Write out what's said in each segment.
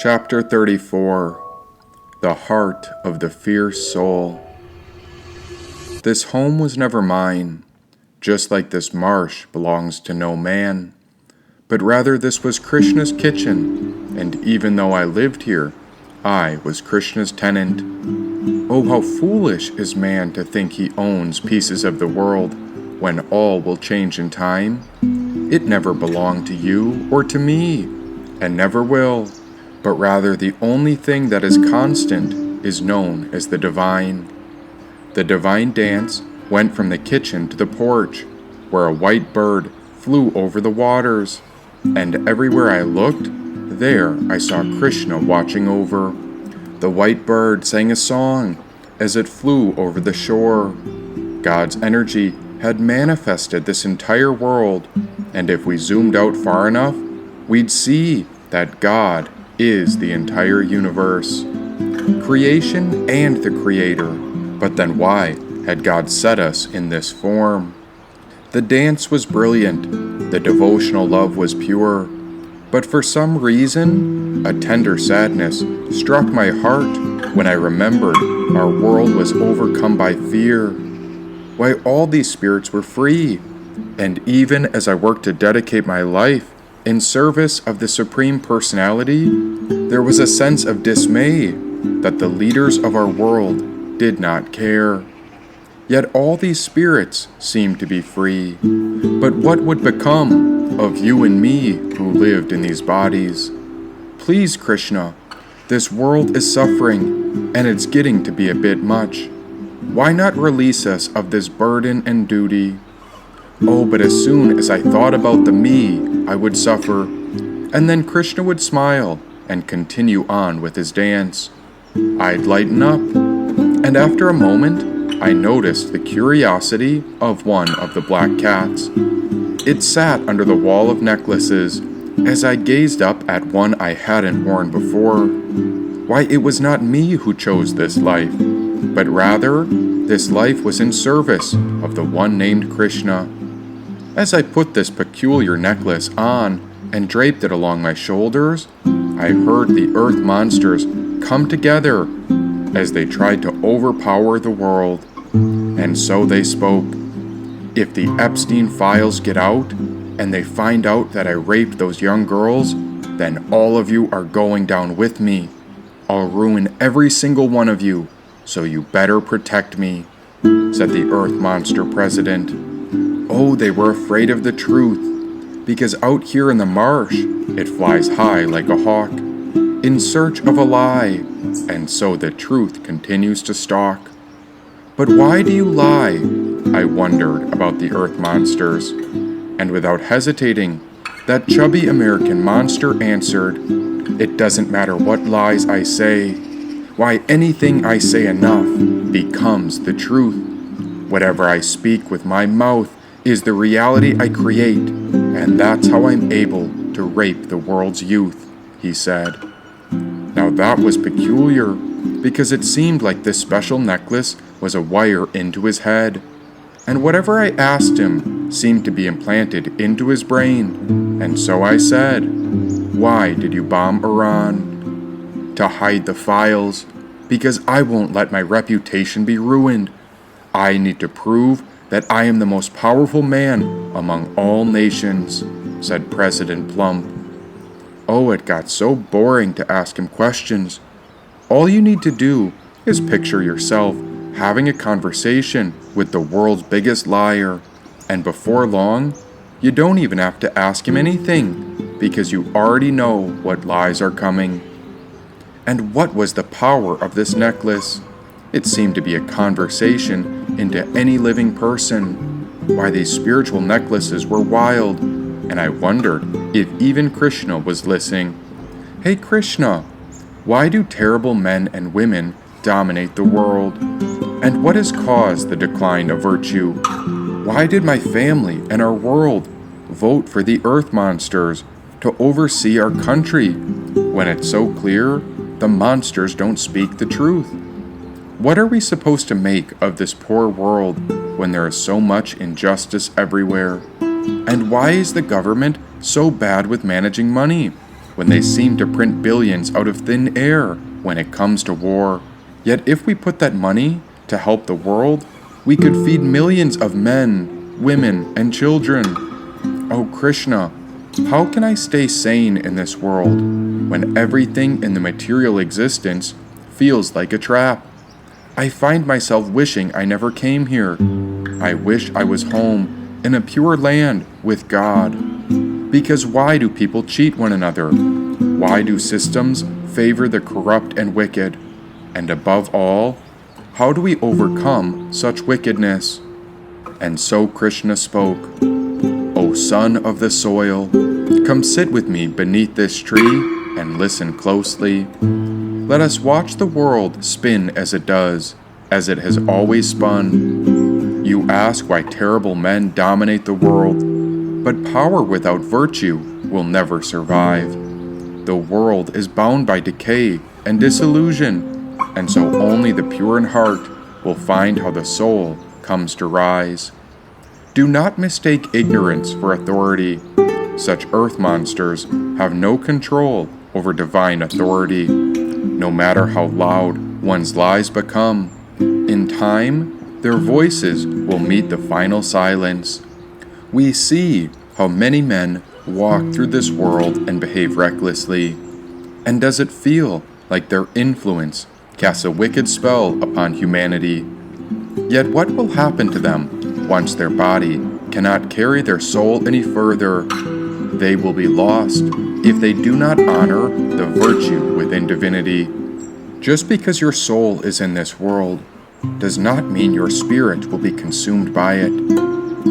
Chapter 34. The Heart of the Fierce Soul. This home was never mine, just like this marsh belongs to no man, but rather this was Krishna's kitchen, and even though I lived here, I was Krishna's tenant. Oh, how foolish is man to think he owns pieces of the world, when all will change in time. It never belonged to you or to me, and never will, but rather the only thing that is constant is known as the divine. The divine dance went from the kitchen to the porch, where a white bird flew over the waters, and everywhere I looked, there I saw Krishna watching over. The white bird sang a song as it flew over the shore. God's energy had manifested this entire world, and if we zoomed out far enough, we'd see that God is the entire universe, creation and the Creator. But then why had God set us in this form? The dance was brilliant, the devotional love was pure, but for some reason, a tender sadness struck my heart when I remembered our world was overcome by fear. Why, all these spirits were free, and even as I worked to dedicate my life in service of the Supreme Personality, there was a sense of dismay that the leaders of our world did not care. Yet all these spirits seemed to be free. But what would become of you and me who lived in these bodies? Please, Krishna, this world is suffering, and it's getting to be a bit much. Why not release us of this burden and duty? Oh, but as soon as I thought about the me, I would suffer, and then Krishna would smile and continue on with his dance. I'd lighten up, and after a moment, I noticed the curiosity of one of the black cats. It sat under the wall of necklaces as I gazed up at one I hadn't worn before. Why, it was not me who chose this life, but rather, this life was in service of the one named Krishna. As I put this peculiar necklace on and draped it along my shoulders, I heard the earth monsters come together as they tried to overpower the world. And so they spoke. If the Epstein files get out, and they find out that I raped those young girls, then all of you are going down with me. I'll ruin every single one of you, so you better protect me, said the Earth Monster President. Oh, they were afraid of the truth, because out here in the marsh, it flies high like a hawk, in search of a lie, and so the truth continues to stalk. But why do you lie? I wondered about the Earth Monsters, and without hesitating, that chubby American monster answered, "It doesn't matter what lies I say. Why, anything I say enough becomes the truth. Whatever I speak with my mouth is the reality I create, and that's how I'm able to rape the world's youth," he said. Now that was peculiar, because it seemed like this special necklace was a wire into his head, and whatever I asked him seemed to be implanted into his brain. And so I said, "Why did you bomb Iran?" "To hide the files, because I won't let my reputation be ruined. I need to prove that I am the most powerful man among all nations," said President Plump. Oh, it got so boring to ask him questions. All you need to do is picture yourself having a conversation with the world's biggest liar, and before long, you don't even have to ask him anything, because you already know what lies are coming. And what was the power of this necklace? It seemed to be a conversation into any living person. Why, these spiritual necklaces were wild, and I wondered if even Krishna was listening. Hey Krishna, why do terrible men and women dominate the world? And what has caused the decline of virtue? Why did my family and our world vote for the earth monsters to oversee our country, when it's so clear the monsters don't speak the truth? What are we supposed to make of this poor world when there is so much injustice everywhere? And why is the government so bad with managing money, when they seem to print billions out of thin air when it comes to war. Yet if we put that money to help the world, we could feed millions of men, women, and children. Oh Krishna, how can I stay sane in this world when everything in the material existence feels like a trap? I find myself wishing I never came here. I wish I was home in a pure land with God. Because why do people cheat one another? Why do systems favor the corrupt and wicked? And above all, how do we overcome such wickedness? And so Krishna spoke, O son of the soil, come sit with me beneath this tree and listen closely. Let us watch the world spin as it does, as it has always spun. You ask why terrible men dominate the world, but power without virtue will never survive. The world is bound by decay and disillusion, and so only the pure in heart will find how the soul comes to rise. Do not mistake ignorance for authority. Such earth monsters have no control over divine authority. No matter how loud one's lies become, in time, their voices will meet the final silence. We see how many men walk through this world and behave recklessly. And does it feel like their influence casts a wicked spell upon humanity? Yet what will happen to them once their body cannot carry their soul any further? They will be lost if they do not honor the virtue within divinity. Just because your soul is in this world does not mean your spirit will be consumed by it.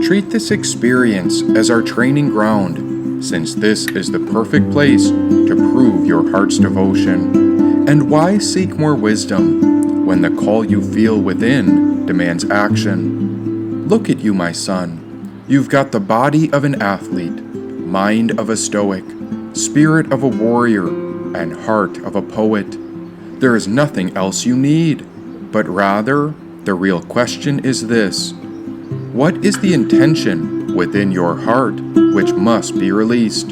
Treat this experience as our training ground, since this is the perfect place to prove your heart's devotion. And why seek more wisdom when the call you feel within demands action? Look at you, my son. You've got the body of an athlete, mind of a stoic, spirit of a warrior, and heart of a poet. There is nothing else you need, but rather, the real question is this: what is the intention within your heart which must be released?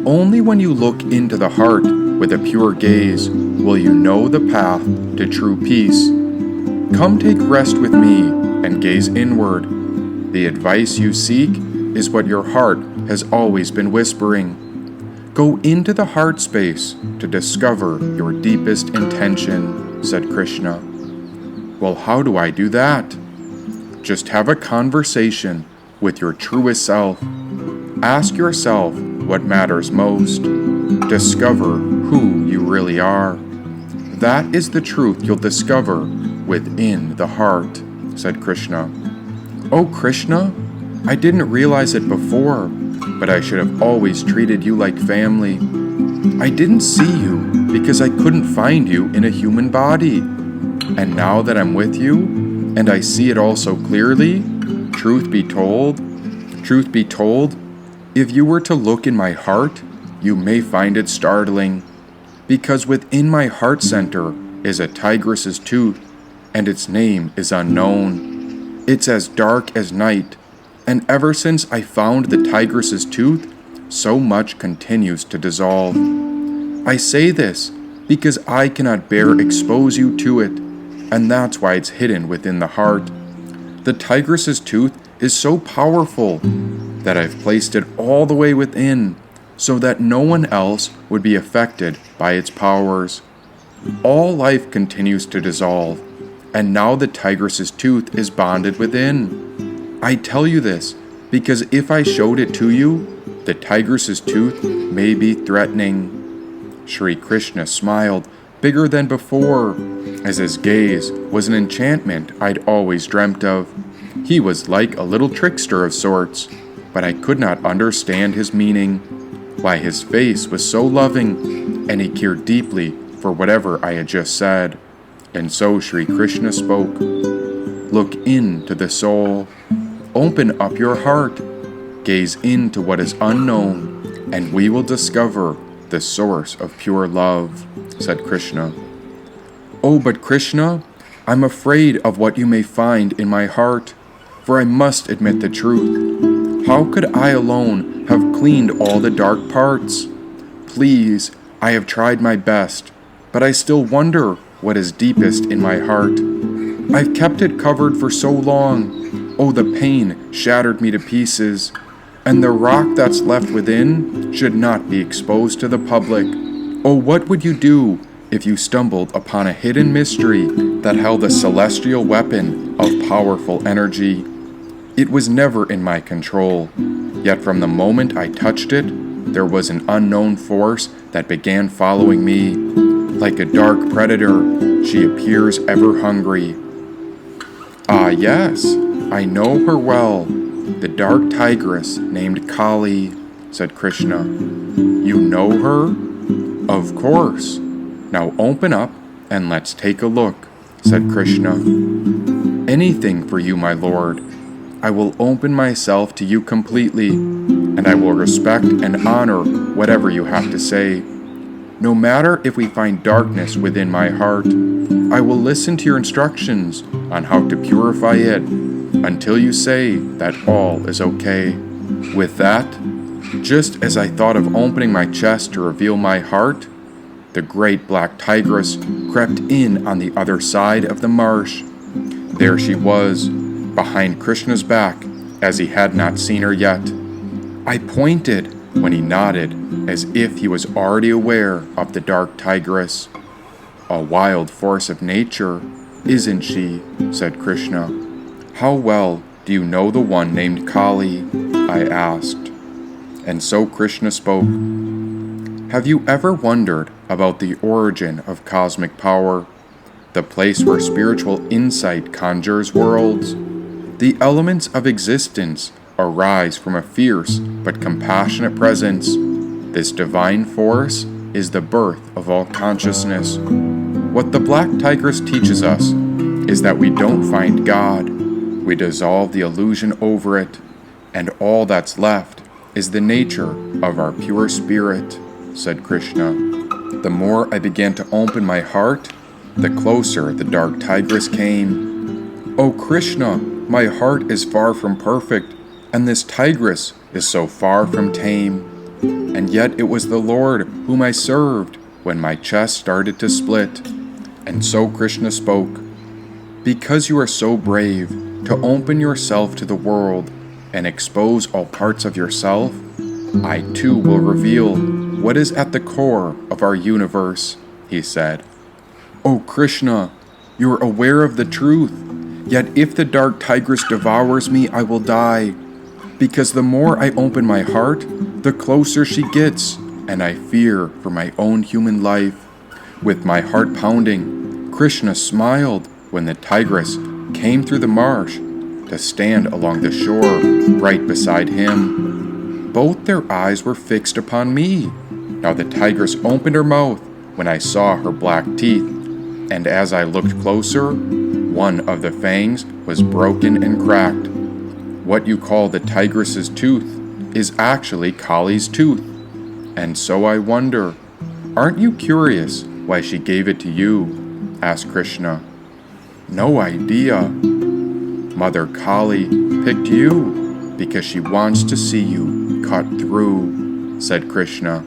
Only when you look into the heart with a pure gaze will you know the path to true peace. Come take rest with me and gaze inward. The advice you seek is what your heart has always been whispering. Go into the heart space to discover your deepest intention, said Krishna. Well, how do I do that? Just have a conversation with your truest self. Ask yourself what matters most. Discover who you really are. That is the truth you'll discover within the heart, said Krishna. Oh, Krishna, I didn't realize it before, but I should have always treated you like family. I didn't see you because I couldn't find you in a human body. And now that I'm with you, and I see it all so clearly, truth be told, if you were to look in my heart, you may find it startling, because within my heart center is a tigress's tooth, and its name is unknown. It's as dark as night, and ever since I found the tigress's tooth, so much continues to dissolve. I say this because I cannot bear expose you to it, and that's why it's hidden within the heart. The tigress's tooth is so powerful that I've placed it all the way within, so that no one else would be affected by its powers. All life continues to dissolve, and now the tigress's tooth is bonded within. I tell you this because if I showed it to you, the tigress's tooth may be threatening. Sri Krishna smiled bigger than before, as his gaze was an enchantment I'd always dreamt of. He was like a little trickster of sorts, but I could not understand his meaning, why his face was so loving, and he cared deeply for whatever I had just said. And so Sri Krishna spoke. Look into the soul. Open up your heart. Gaze into what is unknown, and we will discover the source of pure love, said Krishna. Oh, but Krishna, I'm afraid of what you may find in my heart, for I must admit the truth. How could I alone have cleaned all the dark parts? please, I have tried my best, but I still wonder what is deepest in my heart. I've kept it covered for so long. Oh, the pain shattered me to pieces, and the rock that's left within should not be exposed to the public. Oh, what would you do if you stumbled upon a hidden mystery that held a celestial weapon of powerful energy? It was never in my control, yet from the moment I touched it, there was an unknown force that began following me. Like a dark predator, she appears ever hungry. Ah, yes, I know her well. The dark tigress named Kali, said Krishna. You know her? Of course. Now open up and let's take a look, said Krishna. Anything for you, my lord. I will open myself to you completely, and I will respect and honor whatever you have to say. No matter if we find darkness within my heart, I will listen to your instructions on how to purify it until you say that all is okay. With that, just as I thought of opening my chest to reveal my heart, the great black tigress crept in on the other side of the marsh. There she was, behind Krishna's back, as he had not seen her yet. I pointed when he nodded, as if he was already aware of the dark tigress. A wild force of nature, isn't she? Said Krishna. How well do you know the one named Kali? I asked. And so Krishna spoke. Have you ever wondered about the origin of cosmic power, the place where spiritual insight conjures worlds? The elements of existence arise from a fierce but compassionate presence. This divine force is the birth of all consciousness. What the black tigress teaches us is that we don't find God, we dissolve the illusion over it, and all that's left is the nature of our pure spirit, said Krishna. The more I began to open my heart, the closer the dark tigress came. Oh Krishna, my heart is far from perfect, and this tigress is so far from tame. And yet it was the Lord whom I served when my chest started to split. And so Krishna spoke. Because you are so brave to open yourself to the world and expose all parts of yourself, I too will reveal what is at the core of our universe, he said. Oh Krishna, you are aware of the truth, yet if the dark tigress devours me, I will die. Because the more I open my heart, the closer she gets, and I fear for my own human life. With my heart pounding, Krishna smiled when the tigress came through the marsh to stand along the shore right beside him. Both their eyes were fixed upon me. Now the tigress opened her mouth when I saw her black teeth, and as I looked closer, one of the fangs was broken and cracked. What you call the tigress's tooth is actually Kali's tooth. And so I wonder, aren't you curious why she gave it to you? Asked Krishna. No idea. Mother Kali picked you because she wants to see you cut through, said Krishna.